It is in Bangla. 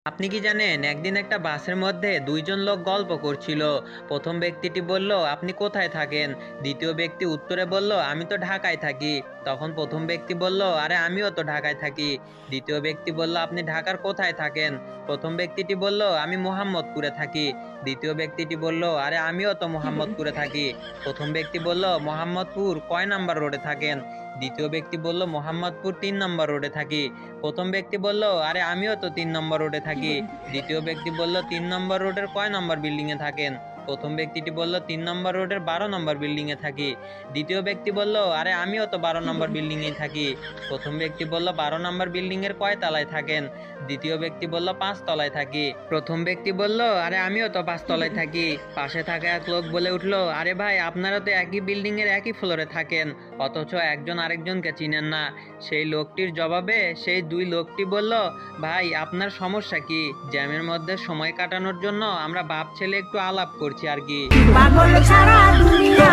আপনি কি জানেন একদিন একটা বাসের মধ্যে দুইজন লোক গল্প করছিল। প্রথম ব্যক্তিটি বলল, আপনি কোথায় থাকেন? দ্বিতীয় ব্যক্তি উত্তরে বলল, আমি তো ঢাকায় থাকি। তখন প্রথম ব্যক্তি বলল, আরে আমিও তো ঢাকায় থাকি। দ্বিতীয় ব্যক্তি বলল, আপনি ঢাকার কোথায় থাকেন? প্রথম ব্যক্তিটি বলল, আমি মোহাম্মদপুরে থাকি। দ্বিতীয় ব্যক্তিটি বলল, আরে আমিও তো মোহাম্মদপুরে থাকি। প্রথম ব্যক্তি বলল, মোহাম্মদপুর কয় নাম্বার রোডে থাকেন? দ্বিতীয় ব্যক্তি বলল, মোহাম্মদপুর 3 নম্বর রোডে থাকি। প্রথম ব্যক্তি বলল, আরে আমিও তো 3 নম্বর রোডে থাকি। দ্বিতীয় ব্যক্তি বলল, 3 নম্বর রোডের কয় নম্বর বিল্ডিং এ থাকেন? প্রথম ব্যক্তিটি বলল, 3 নম্বর রোডের 12 নম্বর বিল্ডিং এ থাকি। দ্বিতীয় ব্যক্তি বলল, আরে আমিও তো 12 নম্বর বিল্ডিং এ থাকি। প্রথম ব্যক্তি বলল, 12 নম্বর বিল্ডিং এর কয় তলায় থাকেন? দ্বিতীয় ব্যক্তি বলল, 5 তলায় থাকি। প্রথম ব্যক্তি বলল, আরে আমিও তো 5 তলায় থাকি। পাশে থাকা এক লোক বলে উঠলো, আরে ভাই, আপনারা তো একই বিল্ডিং এর একই ফ্লোরে থাকেন, অথচ একজন আরেকজনকে চিনেন না। সেই লোকটির জবাবে সেই দুই লোকটি বলল, ভাই আপনার সমস্যা কি? জ্যামের মধ্যে সময় কাটানোর জন্য আমরা বাপ ছেলে একটু আলাপ করছি আর কি। পাগল ছাড়া দুনিয়া